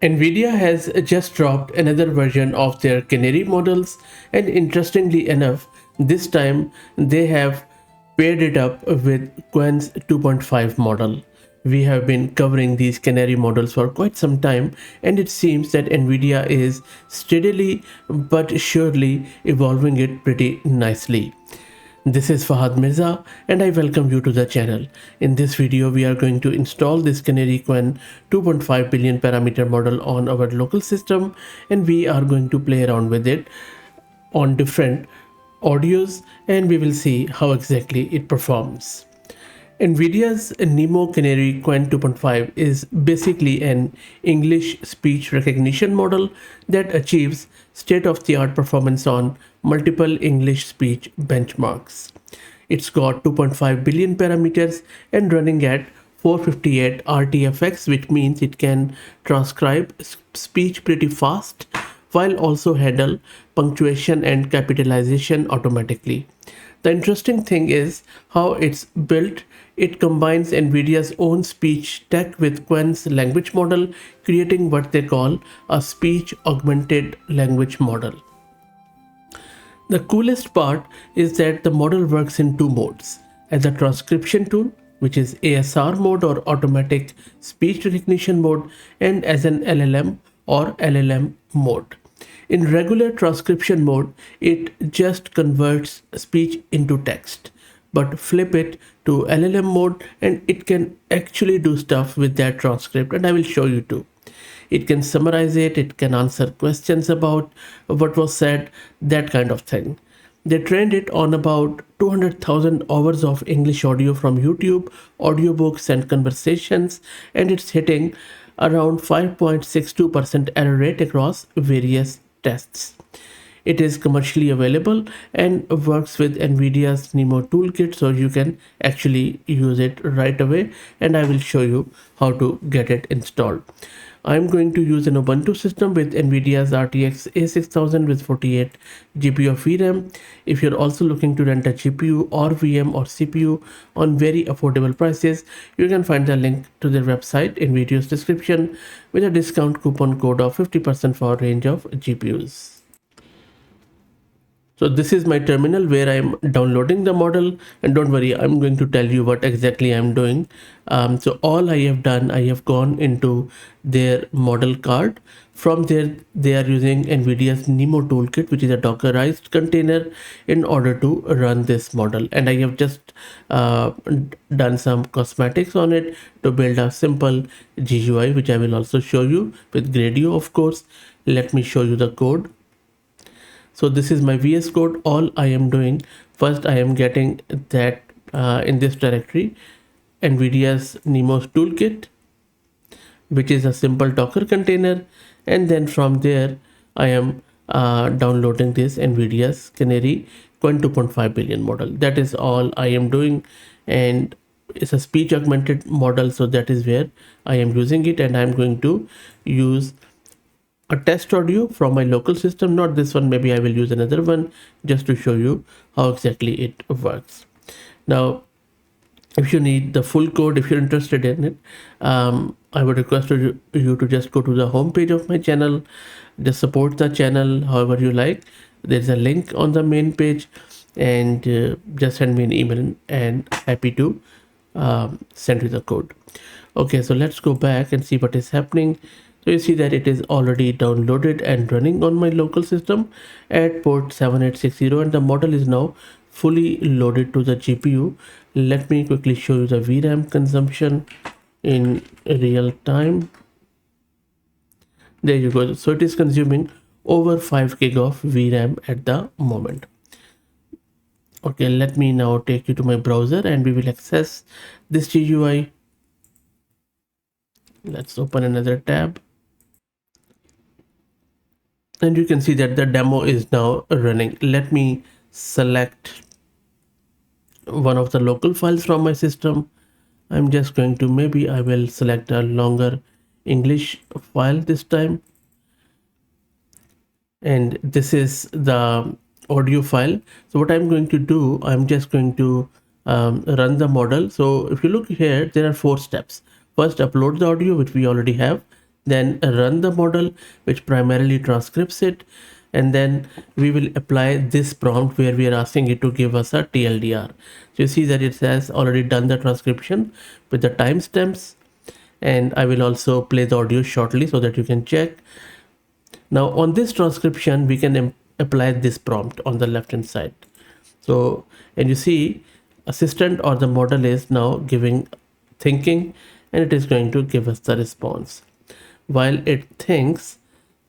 NVIDIA has just dropped another version of their Canary models, and interestingly enough, this time they have paired it up with Qwen's 2.5 model. We have been covering these Canary models for quite some time, and it seems that NVIDIA is steadily but surely evolving it pretty nicely. This is Fahad Mirza and I welcome you to the channel. In this video we are going to install this Canary-Qwen 2.5 billion parameter model on our local system, and we are going to play around with it on different audios and we will see how exactly it performs. NVIDIA's NeMo Canary-Qwen 2.5 is basically an English speech recognition model that achieves state-of-the-art performance on multiple English speech benchmarks. It's got 2.5 billion parameters and running at 458 RTFX, which means it can transcribe speech pretty fast while also handle punctuation and capitalization automatically. The interesting thing is how it's built. It combines NVIDIA's own speech tech with Qwen's language model, creating what they call a speech-augmented language model. The coolest part is that the model works in two modes: as a transcription tool, which is ASR mode or automatic speech recognition mode, and as an LLM or LLM mode. In regular transcription mode, it just converts speech into text, but flip it to LLM mode and it can actually do stuff with that transcript, and I will show you too. It can summarize it, it can answer questions about what was said, that kind of thing. They trained it on about 200,000 hours of English audio from YouTube, audiobooks and conversations, and it's hitting around 5.62% error rate across various tests. It is commercially available and works with NVIDIA's NeMo toolkit, so you can actually use it right away, and I will show you how to get it installed. I'm going to use an Ubuntu system with NVIDIA's RTX A6000 with 48 GB of VRAM. If you're also looking to rent a GPU or VM or CPU on very affordable prices, you can find the link to their website in video's description with a discount coupon code of 50% for a range of GPUs. So this is my terminal where I'm downloading the model, and don't worry, I'm going to tell you what exactly I'm doing. So all I have done, I have gone into their model card. From there, they are using NVIDIA's NeMo toolkit, which is a Dockerized container, in order to run this model. And I have just done some cosmetics on it to build a simple GUI, which I will also show you with Gradio, of course. Let me show you the code. So this is my VS Code. All I am doing, first I am getting that in this directory, NVIDIA's NeMo toolkit, which is a simple Docker container. And then from there, I am downloading this NVIDIA's Canary-Qwen 2.5 billion model. That is all I am doing. And it's a speech augmented model. So that is where I am using it. And I'm going to use a test audio from my local system, not this one, maybe I will use another one just to show you how exactly it works. Now, if you need the full code, if you're interested in it, I would request you to just go to the home page of my channel, just support the channel however you like. There's a link on the main page, and just send me an email and happy to send you the code. Okay, so let's go back and see what is happening. So you see that it is already downloaded and running on my local system at port 7860, and the model is now fully loaded to the GPU. Let me quickly show you the VRAM consumption in real time. There you go. So it is consuming over 5 GB of VRAM at the moment. Okay, let me now take you to my browser and we will access this GUI. Let's open another tab. And you can see that the demo is now running. Let me select one of the local files from my system. I'm just going to, maybe I will select a longer English file this time. And this is the audio file. So what I'm going to do, I'm just going to run the model. So if you look here, there are 4 steps. First, upload the audio, which we already have. then run the model, which primarily transcripts it, and then we will apply this prompt where we are asking it to give us a TLDR. So you see that it has already done the transcription with the timestamps, and I will also play the audio shortly so that you can check. Now on this transcription, we can apply this prompt on the left hand side. So, and you see assistant or the model is now giving thinking, and it is going to give us the response. While it thinks,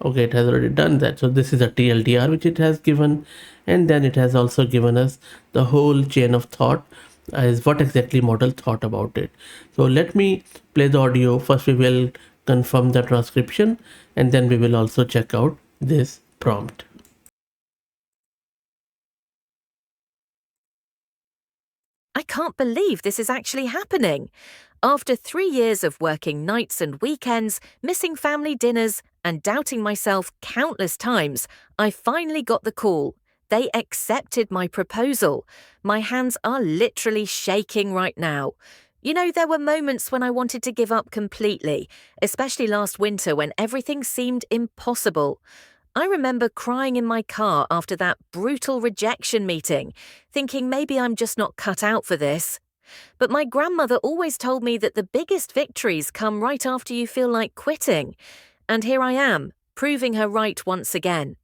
okay, it has already done that. So this is a TLDR which it has given, and then it has also given us the whole chain of thought as what exactly model thought about it. So let me play the audio. First we will confirm the transcription, and then we will also check out this prompt. I can't believe this is actually happening. After 3 years of working nights and weekends, missing family dinners, and doubting myself countless times, I finally got the call. They accepted my proposal. My hands are literally shaking right now. You know, there were moments when I wanted to give up completely, especially last winter when everything seemed impossible. I remember crying in my car after that brutal rejection meeting, thinking maybe I'm just not cut out for this. But my grandmother always told me that the biggest victories come right after you feel like quitting. And here I am, proving her right once again.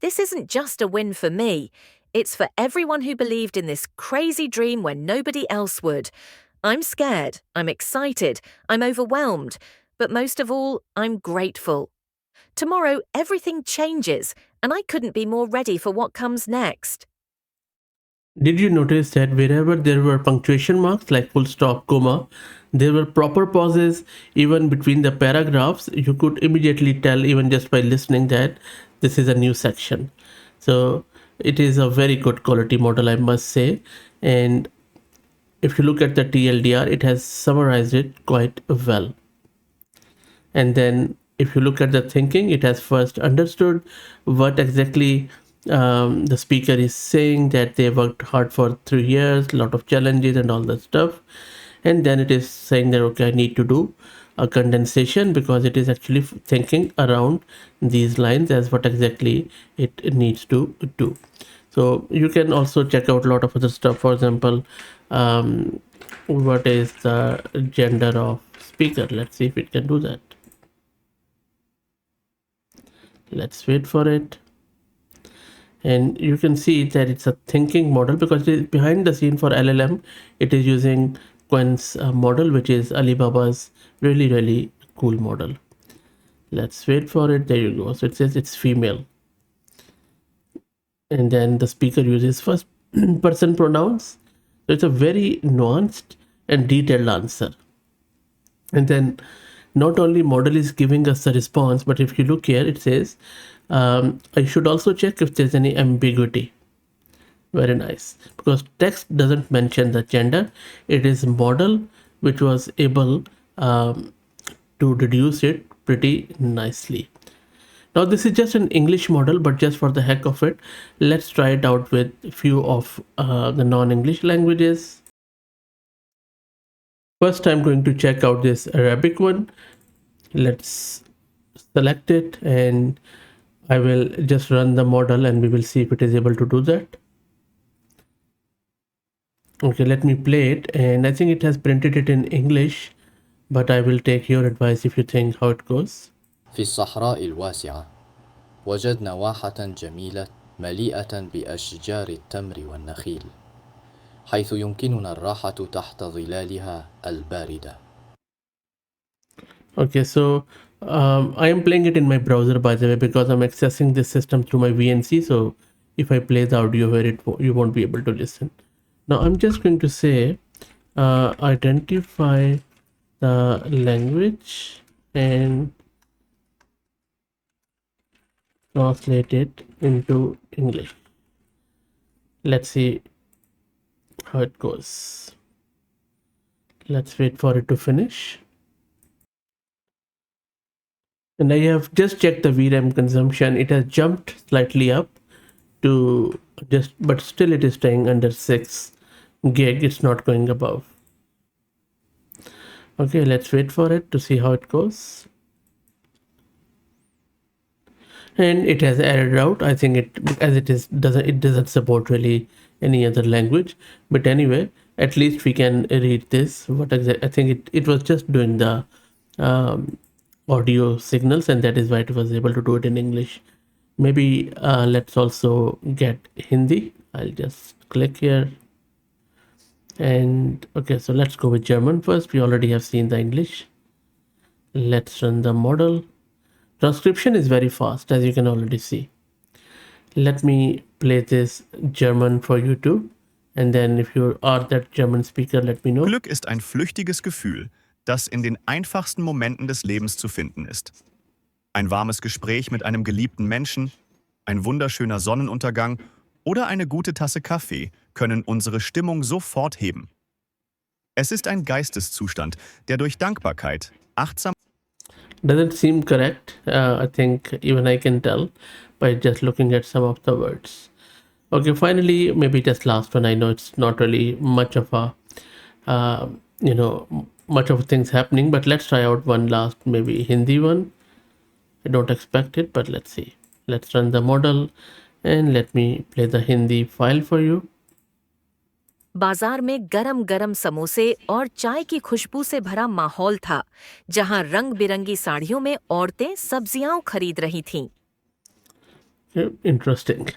This isn't just a win for me. It's for everyone who believed in this crazy dream when nobody else would. I'm scared, I'm excited, I'm overwhelmed, but most of all, I'm grateful. Tomorrow, everything changes, and I couldn't be more ready for what comes next. Did you notice that wherever there were punctuation marks like full stop, comma, there were proper pauses even between the paragraphs? You could immediately tell, even just by listening, that this is a new section. So it is a very good quality model, I must say. And if you look at the TLDR, it has summarized it quite well. And then if you look at the thinking, it has first understood what exactly the speaker is saying, that they worked hard for 3 years, a lot of challenges and all that stuff. And then it is saying that, okay, I need to do a condensation, because it is actually thinking around these lines as what exactly it needs to do. So you can also check out a lot of other stuff. For example, what is the gender of speaker? Let's see if it can do that. Let's wait for it. And you can see that it's a thinking model, because it is behind the scene for LLM. It is using Qwen's model, which is Alibaba's really cool model. Let's wait for it. There you go. So it says it's female, and then the speaker uses first person pronouns. So it's a very nuanced and detailed answer. And then not only model is giving us the response, but if you look here, it says I should also check if there's any ambiguity. Very nice, because text doesn't mention the gender. It is model which was able to deduce it pretty nicely. Now this is just an English model, but just for the heck of it, let's try it out with a few of the non-English languages. First, I'm going to check out this Arabic one. Let's select it, and I will just run the model, and we will see if it is able to do that. Okay, let me play it, and I think it has printed it in English, but I will take your advice if you think how it goes. في الصحراء الواسعة وجدنا واحة جميلة مليئة بأشجار التمر والنخيل، حيث يمكننا الراحة تحت ظلالها الباردة. Okay, so I am playing it in my browser, by the way, because I'm accessing this system through my VNC. So if I play the audio here, you won't be able to listen. Now I'm just going to say identify the language and translate it into English. Let's see how it goes. Let's wait for it to finish. And I have just checked the VRAM consumption. It has jumped slightly up to just, but still it is staying under 6 gig. It's not going above. Okay, let's wait for it to see how it goes. and it has added out. I think it doesn't support really any other language, but anyway, at least we can read this. I think it was just doing the um, audio signals, and that is why it was able to do it in English. Maybe let's also get Hindi. I'll just click here, and okay, so let's go with German first. We already have seen the English. Let's run the model. Transcription is very fast, as you can already see. Let me play this German for you too. And then if you are that German speaker, let me know. Glück ist ein flüchtiges Gefühl, das in den einfachsten Momenten des Lebens zu finden ist. Ein warmes Gespräch mit einem geliebten Menschen, ein wunderschöner Sonnenuntergang oder eine gute Tasse Kaffee können unsere Stimmung sofort heben. Es ist ein Geisteszustand, der durch Dankbarkeit, Achtsam Doesn't seem correct. I think even I can tell by just looking at some of the words. Okay, finally, maybe just last one. I know it's not really much of a, much of things happening, but let's try out one last, maybe Hindi one. I don't expect it, but let's see. Let's run the model and let me play the Hindi file for you. बाजार में गरम गरम समोसे और चाय की खुशबू से भरा माहौल था, जहां रंग बिरंगी साड़ियों में औरतें सब्जियां खरीद रही थीं। Interesting.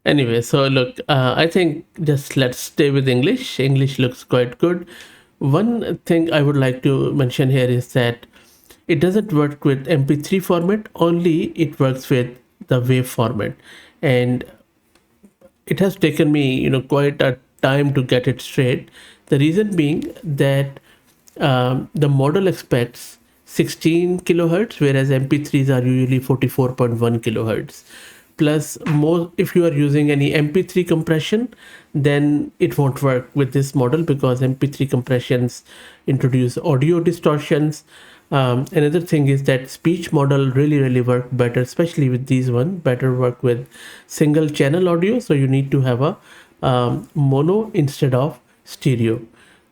Anyway, so look, I think just let's stay with English. English looks quite good. One thing I would like to mention here is that it doesn't work with MP3 format, only it works with the WAV format. And it has taken me, quite a time to get it straight. The reason being that the model expects 16 kilohertz, whereas MP3s are usually 44.1 kilohertz. Plus, more if you are using any MP3 compression, then it won't work with this model because MP3 compressions introduce audio distortions. Another thing is that speech model really work better, especially with these one, better work with single channel audio. So you need to have a mono instead of stereo.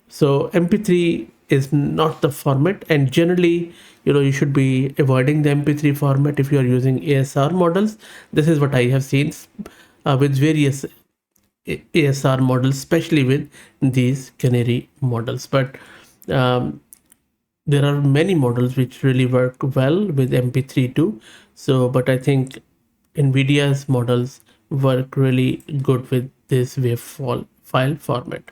So MP3 is not the format, and generally, you should be avoiding the MP3 format if you are using ASR models. This is what I have seen with various ASR models, especially with these Canary models. But there are many models which really work well with MP3 too. So, but I think NVIDIA's models work really good with this WAV file format.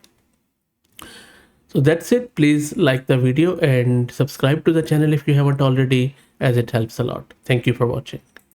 So that's it. Please like the video and subscribe to the channel if you haven't already, as it helps a lot. Thank you for watching.